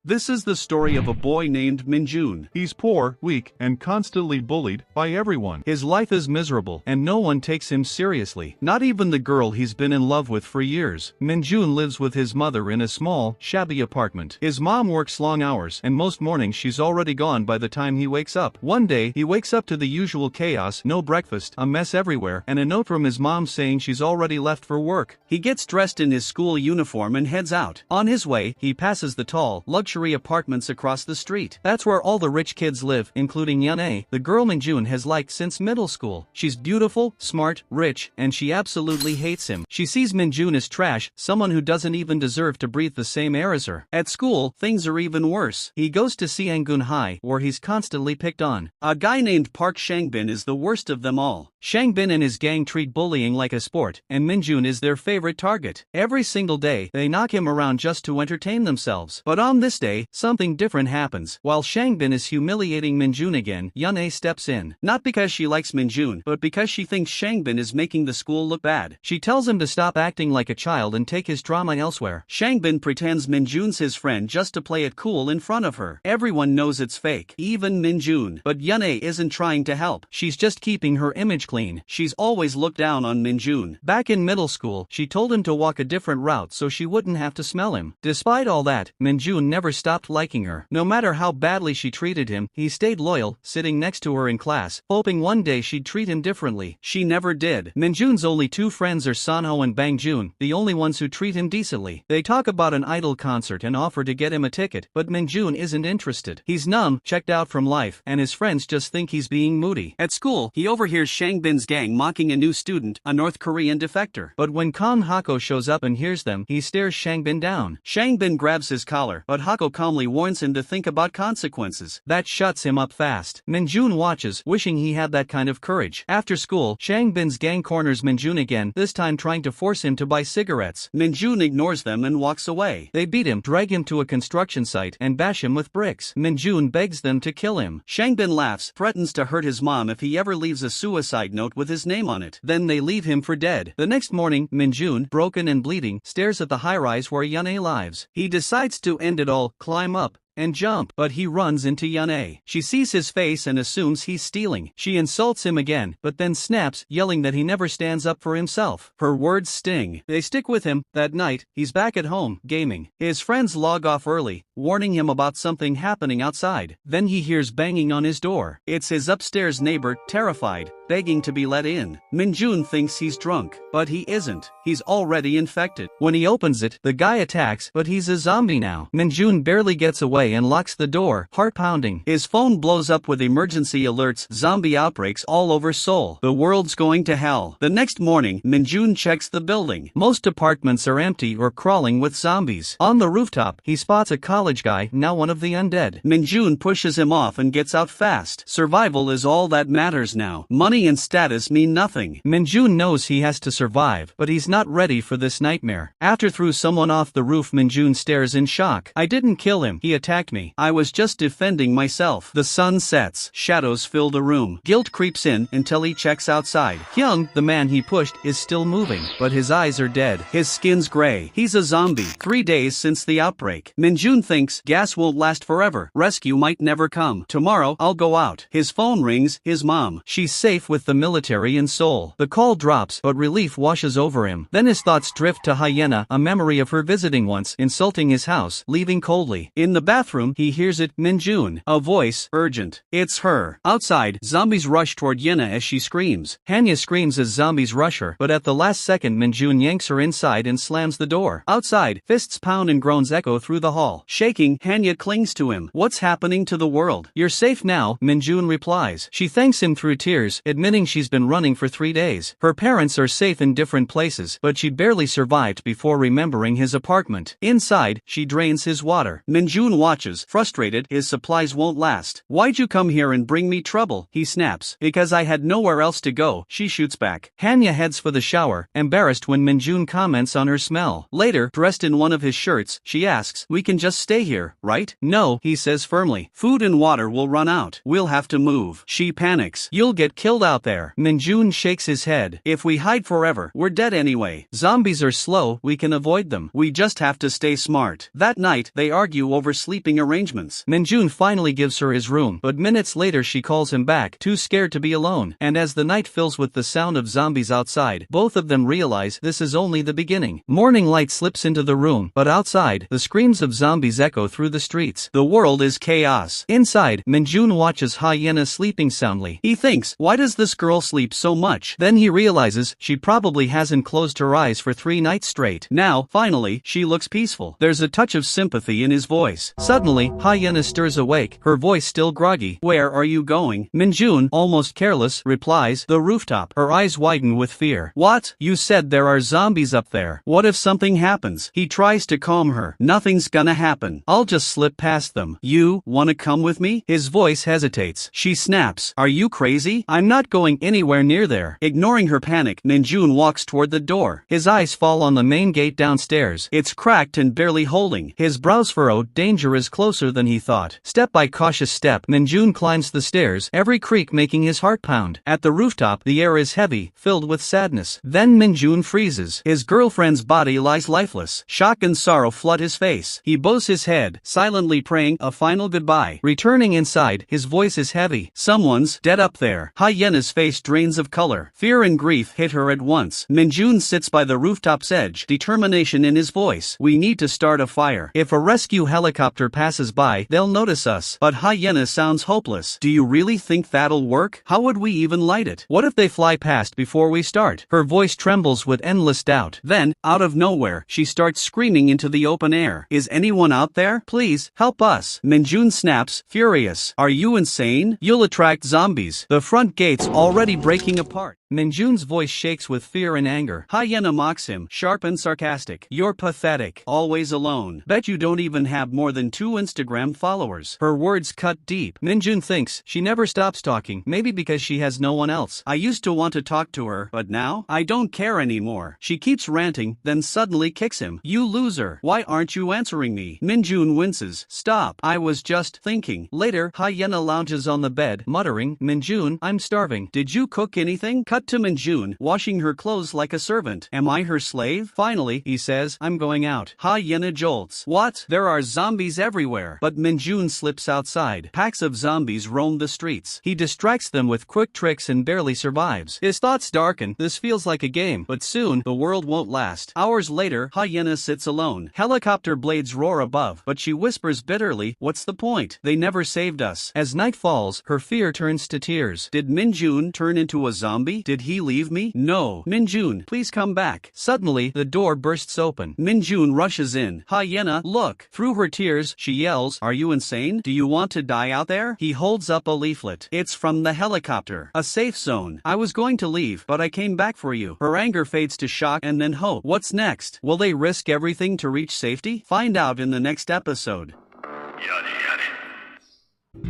This is the story of a boy named Minjun. He's poor, weak, and constantly bullied by everyone. His life is miserable, and no one takes him seriously. Not even the girl he's been in love with for years. Minjun lives with his mother in a small, shabby apartment. His mom works long hours, and most mornings she's already gone by the time he wakes up. One day, he wakes up to the usual chaos: no breakfast, a mess everywhere, and a note from his mom saying she's already left for work. He gets dressed in his school uniform and heads out. On his way, he passes the tall, luxury apartments across the street. That's where all the rich kids live, including Yunei, the girl Minjun has liked since middle school. She's beautiful, smart, rich, and she absolutely hates him. She sees Minjun as trash, someone who doesn't even deserve to breathe the same air as her. At school, things are even worse. He goes to Siangun High, where he's constantly picked on. A guy named Park Shangbin is the worst of them all. Shangbin and his gang treat bullying like a sport, and Minjun is their favorite target. Every single day, they knock him around just to entertain themselves. But on this day, something different happens. While Shangbin is humiliating Minjun again, Yunei steps in. Not because she likes Minjun, but because she thinks Shangbin is making the school look bad. She tells him to stop acting like a child and take his drama elsewhere. Shangbin pretends Minjun's his friend just to play it cool in front of her. Everyone knows it's fake, even Minjun. But Yunei isn't trying to help. She's just keeping her image clean. She's always looked down on Minjun. Back in middle school, she told him to walk a different route so she wouldn't have to smell him. Despite all that, Minjun never stopped liking her. No matter how badly she treated him, he stayed loyal, sitting next to her in class, hoping one day she'd treat him differently. She never did. Minjun's only two friends are Sanho and Bangjun, the only ones who treat him decently. They talk about an idol concert and offer to get him a ticket, but Minjun isn't interested. He's numb, checked out from life, and his friends just think he's being moody. At school, he overhears Shangbin's gang mocking a new student, a North Korean defector. But when Kong Hako shows up and hears them, he stares Shangbin down. Shangbin grabs his collar, but Hako calmly warns him to think about consequences. That shuts him up fast. Minjun watches, wishing he had that kind of courage. After school, Shangbin's gang corners Minjun again, this time trying to force him to buy cigarettes. Minjun ignores them and walks away. They beat him, drag him to a construction site, and bash him with bricks. Minjun begs them to kill him. Shangbin laughs, threatens to hurt his mom if he ever leaves a suicide note with his name on it. Then they leave him for dead. The next morning, Minjun, broken and bleeding, stares at the high-rise where Yunei lives. He decides to end it all, climb up and jump, but he runs into Yunei. She sees his face and assumes he's stealing. She insults him again, but then snaps, yelling that he never stands up for himself. Her words sting. They stick with him. That night, he's back at home, gaming. His friends log off early, warning him about something happening outside. Then he hears banging on his door. It's his upstairs neighbor, terrified, begging to be let in. Minjun thinks he's drunk, but he isn't. He's already infected. When he opens it, the guy attacks, but he's a zombie now. Minjun barely gets away and locks the door, heart pounding. His phone blows up with emergency alerts, zombie outbreaks all over Seoul. The world's going to hell. The next morning, Minjun checks the building. Most apartments are empty or crawling with zombies. On the rooftop, he spots a college guy, now one of the undead. Minjun pushes him off and gets out fast. Survival is all that matters now. Money and status mean nothing. Minjun knows he has to survive, but he's not ready for this nightmare. After threw someone off the roof, Minjun stares in shock. I didn't kill him. He attacked me. I was just defending myself. The sun sets. Shadows fill the room. Guilt creeps in until he checks outside. Hyung, the man he pushed, is still moving, but his eyes are dead. His skin's gray. He's a zombie. 3 days since the outbreak. Minjun thinks gas won't last forever. Rescue might never come. Tomorrow, I'll go out. His phone rings. His mom. She's safe with the military in Seoul. The call drops, but relief washes over him. Then his thoughts drift to Hyena, a memory of her visiting once, insulting his house, leaving coldly. In the bathroom, he hears it, Minjun. A voice, urgent. It's her. Outside, zombies rush toward Yena as she screams. Hanya screams as zombies rush her, but at the last second Minjun yanks her inside and slams the door. Outside, fists pound and groans echo through the hall. Shaking, Hanya clings to him. What's happening to the world? You're safe now, Minjun replies. She thanks him through tears, admitting she's been running for 3 days. Her parents are safe in different places, but she barely survived before remembering his apartment. Inside, she drains his water. Minjun watches, frustrated, his supplies won't last. Why'd you come here and bring me trouble? He snaps. Because I had nowhere else to go, she shoots back. Hanya heads for the shower, embarrassed when Minjun comments on her smell. Later, dressed in one of his shirts, she asks, we can just stay here, right? No, he says firmly. Food and water will run out. We'll have to move. She panics. You'll get killed out there. Minjun shakes his head. If we hide forever, we're dead anyway. Zombies are slow, we can avoid them. We just have to stay smart. That night, they argue over sleep sleeping arrangements. Minjun finally gives her his room, but minutes later she calls him back, too scared to be alone. And as the night fills with the sound of zombies outside, both of them realize this is only the beginning. Morning light slips into the room, but outside, the screams of zombies echo through the streets. The world is chaos. Inside, Minjun watches Hyena sleeping soundly. He thinks, why does this girl sleep so much? Then he realizes she probably hasn't closed her eyes for 3 nights straight. Now, finally, she looks peaceful. There's a touch of sympathy in his voice. Suddenly, Hyena stirs awake, her voice still groggy. Where are you going? Minjun, almost careless, replies, the rooftop. Her eyes widen with fear. What? You said there are zombies up there. What if something happens? He tries to calm her. Nothing's gonna happen. I'll just slip past them. You wanna come with me? His voice hesitates. She snaps. Are you crazy? I'm not going anywhere near there. Ignoring her panic, Minjun walks toward the door. His eyes fall on the main gate downstairs. It's cracked and barely holding. His brows furrow. Danger is closer than he thought. Step by cautious step, Minjun climbs the stairs, every creak making his heart pound. At the rooftop, the air is heavy, filled with sadness. Then Minjun freezes. His girlfriend's body lies lifeless. Shock and sorrow flood his face. He bows his head, silently praying a final goodbye. Returning inside, his voice is heavy. Someone's dead up there. Hyena's face drains of color. Fear and grief hit her at once. Minjun sits by the rooftop's edge, determination in his voice. We need to start a fire. If a rescue helicopter passes by, they'll notice us. But Hyena sounds hopeless. Do you really think that'll work? How would we even light it? What if they fly past before we start? Her voice trembles with endless doubt. Then, out of nowhere, she starts screaming into the open air. Is anyone out there? Please, help us. Minjun snaps, furious. Are you insane? You'll attract zombies. The front gate's already breaking apart. Minjun's voice shakes with fear and anger. Hyena mocks him, sharp and sarcastic. You're pathetic. Always alone. Bet you don't even have more than 2 Instagram followers. Her words cut deep. Minjun thinks she never stops talking, maybe because she has no one else. I used to want to talk to her, but now, I don't care anymore. She keeps ranting, then suddenly kicks him. You loser. Why aren't you answering me? Minjun winces. Stop. I was just thinking. Later, Hyena lounges on the bed, muttering, Minjun, I'm starving. Did you cook anything? Cut to Minjun, washing her clothes like a servant. Am I her slave? Finally, he says, I'm going out. Hyena jolts. What? There are zombies everywhere. But Minjun slips outside. Packs of zombies roam the streets. He distracts them with quick tricks and barely survives. His thoughts darken. This feels like a game, but soon, the world won't last. Hours later, Hyena sits alone. Helicopter blades roar above, but she whispers bitterly, what's the point? They never saved us. As night falls, her fear turns to tears. Did Minjun turn into a zombie? Did he leave me? No. Minjun, please come back. Suddenly, the door bursts open. Minjun rushes in. Hyena, look. Through her tears, she yells, are you insane? Do you want to die out there? He holds up a leaflet. It's from the helicopter. A safe zone. I was going to leave, but I came back for you. Her anger fades to shock and then hope. What's next? Will they risk everything to reach safety? Find out in the next episode.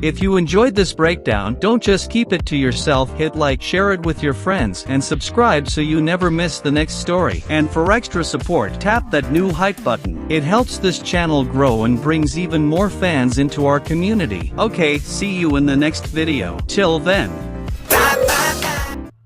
If you enjoyed this breakdown, don't just keep it to yourself, hit like, share it with your friends, and subscribe so you never miss the next story. And for extra support, tap that new hype button. It helps this channel grow and brings even more fans into our community. Okay, see you in the next video. Till then.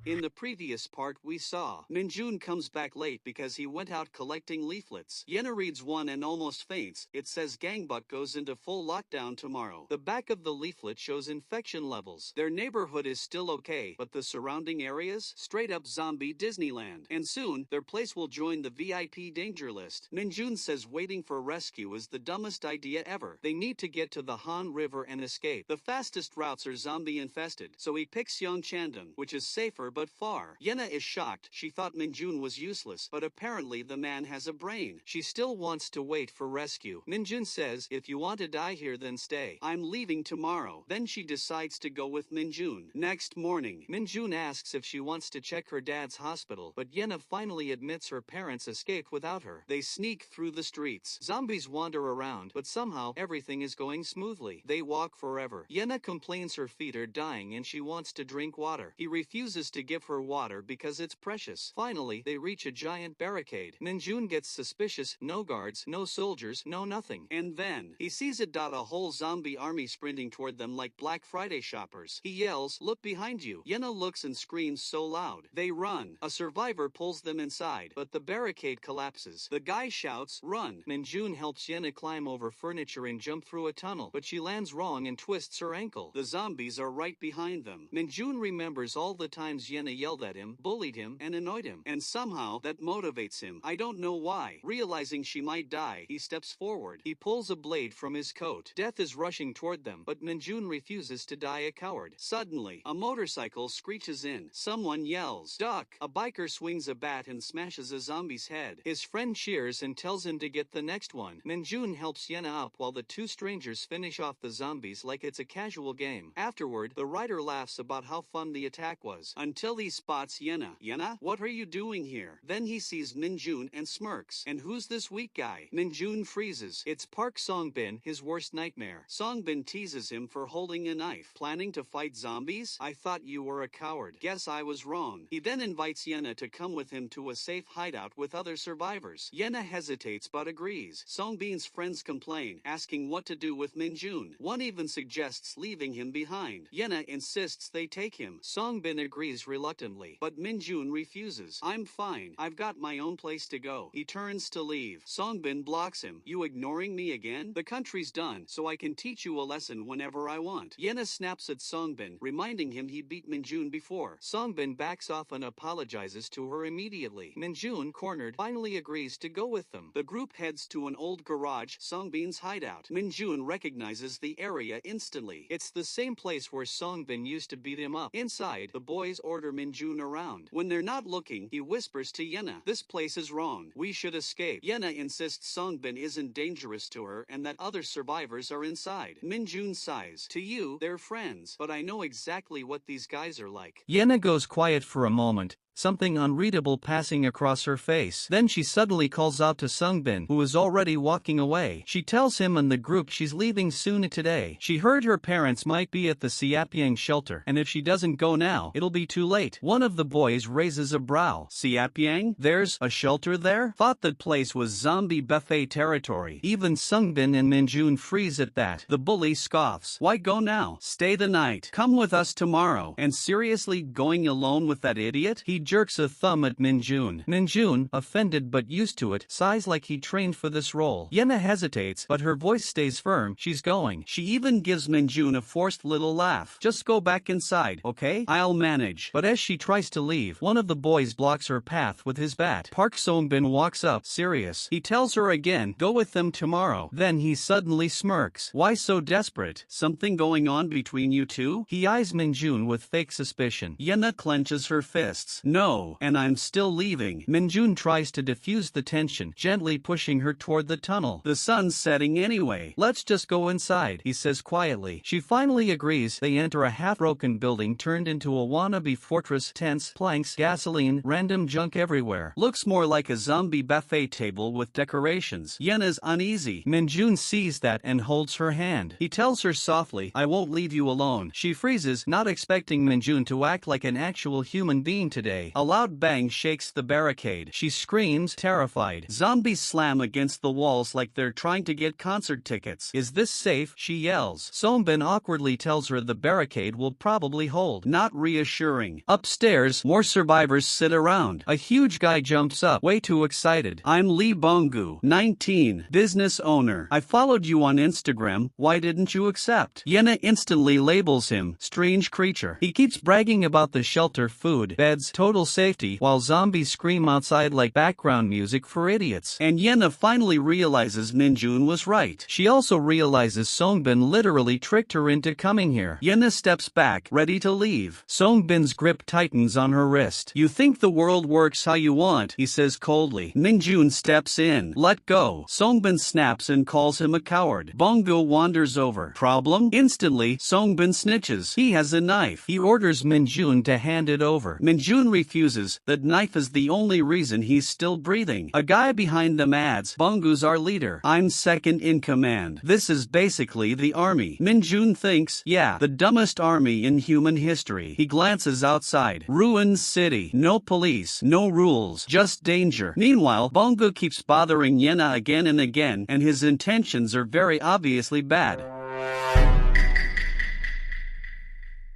In the previous part we saw, Minjun comes back late because he went out collecting leaflets. Yena reads one and almost faints. It says Gangbuk goes into full lockdown tomorrow. The back of the leaflet shows infection levels. Their neighborhood is still okay, but the surrounding areas? Straight up zombie Disneyland. And soon, their place will join the VIP danger list. Minjun says waiting for rescue is the dumbest idea ever. They need to get to the Han River and escape. The fastest routes are zombie infested, so he picks Yongchandong, which is safer but far. Yena is shocked. She thought Minjun was useless, but apparently the man has a brain. She still wants to wait for rescue. Minjun says, if you want to die here then stay. I'm leaving tomorrow. Then she decides to go with Minjun. Next morning, Minjun asks if she wants to check her dad's hospital, but Yena finally admits her parents escaped without her. They sneak through the streets. Zombies wander around, but somehow everything is going smoothly. They walk forever. Yena complains her feet are dying and she wants to drink water. He refuses to give her offer water because it's precious. Finally, they reach a giant barricade. Minjun gets suspicious. No guards, no soldiers, no nothing. And then, he sees a whole zombie army sprinting toward them like Black Friday shoppers. He yells, "Look behind you." Yena looks and screams so loud. They run. A survivor pulls them inside, but the barricade collapses. The guy shouts, "Run!" Minjun helps Yena climb over furniture and jump through a tunnel, but she lands wrong and twists her ankle. The zombies are right behind them. Minjun remembers all the times Yena yelled at him, bullied him, and annoyed him, and somehow that motivates him. I don't know why. Realizing she might die, he steps forward. He pulls a blade from his coat. Death is rushing toward them, but Minjun refuses to die a coward. Suddenly, a motorcycle screeches in. Someone yells, "Duck!" A biker swings a bat and smashes a zombie's head. His friend cheers and tells him to get the next one. Minjun helps Yena up while the two strangers finish off the zombies like it's a casual game. Afterward, the writer laughs about how fun the attack was, until he spots Yena. "Yena, what are you doing here?" Then he sees Minjun and smirks. "And who's this weak guy?" Minjun freezes. It's Park Songbin, his worst nightmare. Songbin teases him for holding a knife. "Planning to fight zombies? I thought you were a coward." "Guess I was wrong." He then invites Yena to come with him to a safe hideout with other survivors. Yena hesitates but agrees. Songbin's friends complain, asking what to do with Minjun. One even suggests leaving him behind. Yena insists they take him. Songbin agrees reluctantly, but Minjun refuses. "I'm fine. I've got my own place to go." He turns to leave. Songbin blocks him. "You ignoring me again? The country's done, so I can teach you a lesson whenever I want." Yena snaps at Songbin, reminding him he beat Minjun before. Songbin backs off and apologizes to her immediately. Minjun, cornered, finally agrees to go with them. The group heads to an old garage, Songbin's hideout. Minjun recognizes the area instantly. It's the same place where Songbin used to beat him up. Inside, the boys order Minjun around. When they're not looking, he whispers to Yena, "This place is wrong. We should escape." Yena insists Songbin isn't dangerous to her and that other survivors are inside. Minjun sighs. "To you, they're friends, but I know exactly what these guys are like." Yena goes quiet for a moment, something unreadable passing across her face. Then she suddenly calls out to Songbin, who is already walking away. She tells him and the group she's leaving soon today. She heard her parents might be at the Siapyang shelter, and if she doesn't go now, it'll be too late. One of the boys raises a brow. "Siapyang? There's a shelter there? Thought that place was zombie buffet territory." Even Songbin and Minjun freeze at that. The bully scoffs. "Why go now? Stay the night. Come with us tomorrow." "And seriously going alone with that idiot?" He jerks a thumb at Minjun. Minjun, offended but used to it, sighs like he trained for this role. Yena hesitates, but her voice stays firm. She's going. She even gives Minjun a forced little laugh. "Just go back inside, okay? I'll manage." But as she tries to leave, one of the boys blocks her path with his bat. Park Songbin walks up, serious. He tells her again, "Go with them tomorrow." Then he suddenly smirks. "Why so desperate? Something going on between you two?" He eyes Minjun with fake suspicion. Yena clenches her fists. "No, and I'm still leaving." Minjun tries to diffuse the tension, gently pushing her toward the tunnel. "The sun's setting anyway. Let's just go inside," he says quietly. She finally agrees. They enter a half-broken building turned into a wannabe fortress. Tents, planks, gasoline, random junk everywhere. Looks more like a zombie buffet table with decorations. Yena's uneasy. Minjun sees that and holds her hand. He tells her softly, "I won't leave you alone." She freezes, not expecting Minjun to act like an actual human being today. A loud bang shakes the barricade. She screams, terrified. Zombies slam against the walls like they're trying to get concert tickets. "Is this safe?" she yells. Songbin awkwardly tells her the barricade will probably hold. Not reassuring. Upstairs, more survivors sit around. A huge guy jumps up, way too excited. "I'm Lee Bonggu, 19, business owner. I followed you on Instagram. Why didn't you accept?" Yena instantly labels him, strange creature. He keeps bragging about the shelter, food, beds, total safety, while zombies scream outside like background music for idiots. And Yena finally realizes Minjun was right. She also realizes Songbin literally tricked her into coming here. Yena steps back, ready to leave. Songbin's grip tightens on her wrist. "You think the world works how you want," he says coldly. Minjun steps in. "Let go." Songbin snaps and calls him a coward. Bonggu wanders over. "Problem?" Instantly, Songbin snitches. He has a knife. He orders Minjun to hand it over. Minjun refuses. That knife is the only reason he's still breathing. A guy behind them adds, Bungu's our leader. I'm second in command. This is basically the army. Minjun thinks, yeah, the dumbest army in human history. He glances outside. Ruined city. No police. No rules. Just danger. Meanwhile, Bungu keeps bothering Yena again and again, and his intentions are very obviously bad.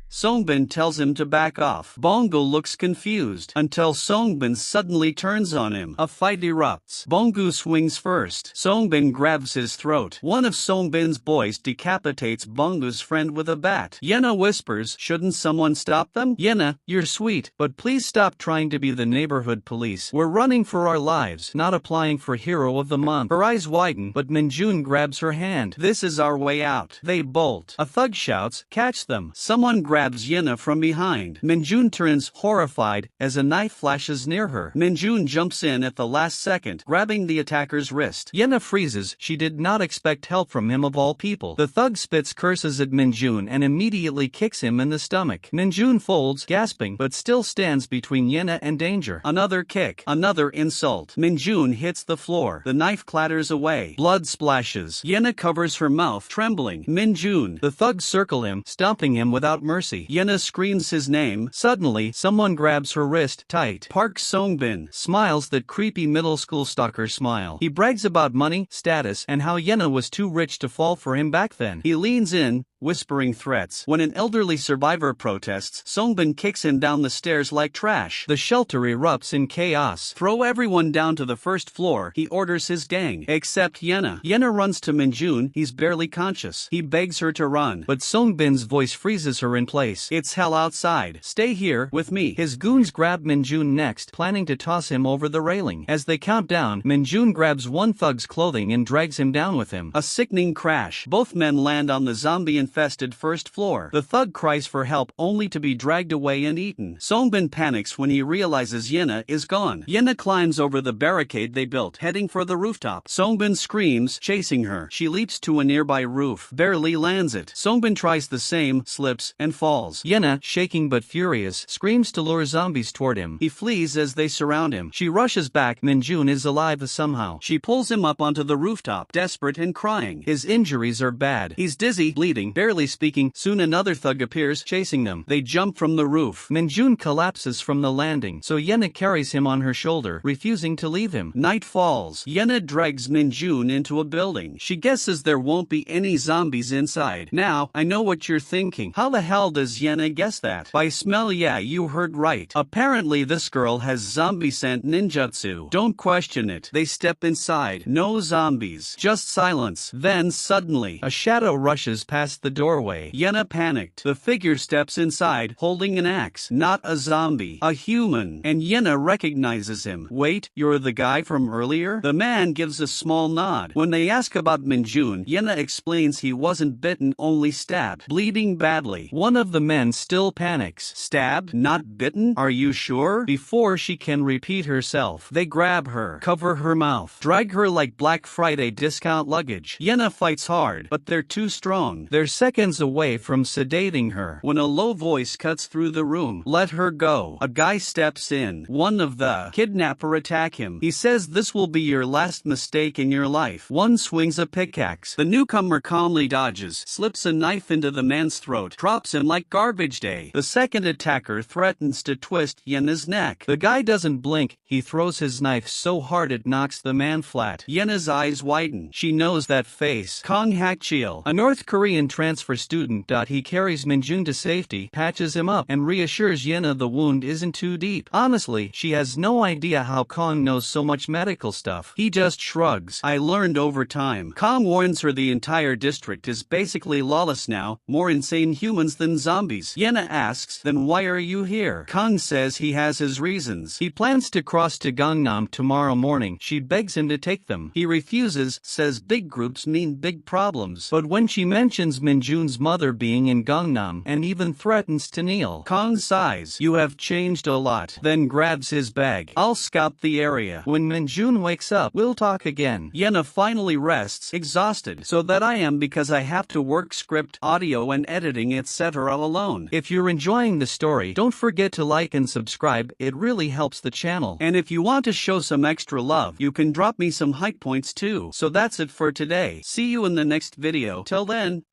Songbin tells him to back off. Bongo looks confused until Songbin suddenly turns on him. A fight erupts. Bongo swings first. Songbin grabs his throat. One of Songbin's boys decapitates Bongo's friend with a bat. Yena whispers, shouldn't someone stop them? Yena, you're sweet, but please stop trying to be the neighborhood police. We're running for our lives, not applying for Hero of the Month. Her eyes widen, but Minjun grabs her hand. This is our way out. They bolt. A thug shouts, catch them. Someone grabs Yena from behind. Minjun turns horrified as a knife flashes near her. Minjun jumps in at the last second, grabbing the attacker's wrist. Yena freezes. She did not expect help from him of all people. The thug spits curses at Minjun and immediately kicks him in the stomach. Minjun folds, gasping, but still stands between Yena and danger. Another kick. Another insult. Minjun hits the floor. The knife clatters away. Blood splashes. Yena covers her mouth, trembling. Minjun. The thugs circle him, stomping him without mercy. Yena screams his name. Suddenly, someone grabs her wrist tight. Park Songbin smiles that creepy middle school stalker smile. He brags about money, status, and how Yena was too rich to fall for him back then. He leans in, whispering threats. When an elderly survivor protests, Songbin kicks him down the stairs like trash. The shelter erupts in chaos. Throw everyone down to the first floor, he orders his gang. Except Yena. Yena runs to Minjun, he's barely conscious. He begs her to run, but Songbin's voice freezes her in place. It's hell outside. Stay here, with me. His goons grab Minjun next, planning to toss him over the railing. As they count down, Minjun grabs one thug's clothing and drags him down with him. A sickening crash. Both men land on the zombie-infested first floor. The thug cries for help only to be dragged away and eaten. Songbin panics when he realizes Yena is gone. Yena climbs over the barricade they built, heading for the rooftop. Songbin screams, chasing her. She leaps to a nearby roof, barely lands it. Songbin tries the same, slips, and falls. Yena, shaking but furious, screams to lure zombies toward him. He flees as they surround him. She rushes back. Minjun is alive somehow. She pulls him up onto the rooftop, desperate and crying. His injuries are bad. He's dizzy, bleeding, barely speaking. Soon another thug appears, chasing them. They jump from the roof. Minjun collapses from the landing, so Yena carries him on her shoulder, refusing to leave him. Night falls. Yena drags Minjun into a building. She guesses there won't be any zombies inside. Now, I know what you're thinking. How the hell does Yena guess that? By smell? Yeah, you heard right. Apparently this girl has zombie scent ninjutsu. Don't question it. They step inside. No zombies. Just silence. Then suddenly, a shadow rushes past the doorway. Yena panicked. The figure steps inside, holding an axe. Not a zombie. A human. And Yena recognizes him. Wait, you're the guy from earlier? The man gives a small nod. When they ask about Minjun, Yena explains he wasn't bitten, only stabbed. Bleeding badly. One of the men still panics. Stabbed? Not bitten? Are you sure? Before she can repeat herself, they grab her, cover her mouth, drag her like Black Friday discount luggage. Yena fights hard, but they're too strong. They're seconds away from sedating her when a low voice cuts through the room. Let her go. A guy steps in. One of the kidnapper attack him. He says this will be your last mistake in your life. One swings a pickaxe. The newcomer calmly dodges, slips a knife into the man's throat, drops him like garbage day. The second attacker threatens to twist Yena's neck. The guy doesn't blink. He throws his knife so hard it knocks the man flat. Yena's eyes widen. She knows that face. Kong Hakchil, a North Korean transfer student. He carries Minjun to safety, patches him up, and reassures Yena the wound isn't too deep. Honestly, she has no idea how Kong knows so much medical stuff. He just shrugs. I learned over time. Kong warns her the entire district is basically lawless now, more insane humans than zombies. Yena asks, then why are you here? Kong says he has his reasons. He plans to cross to Gangnam tomorrow morning. She begs him to take them. He refuses, says big groups mean big problems. But when she mentions Minjun's mother being in Gangnam and even threatens to kneel. Kong sighs, "You have changed a lot," then grabs his bag. "I'll scout the area. When Minjun wakes up, we'll talk again." Yena finally rests, exhausted, "So that I am, because I have to work script, audio and editing etc. alone." If you're enjoying the story, don't forget to like and subscribe, it really helps the channel. And if you want to show some extra love, you can drop me some hype points too. So that's it for today. See you in the next video. Till then.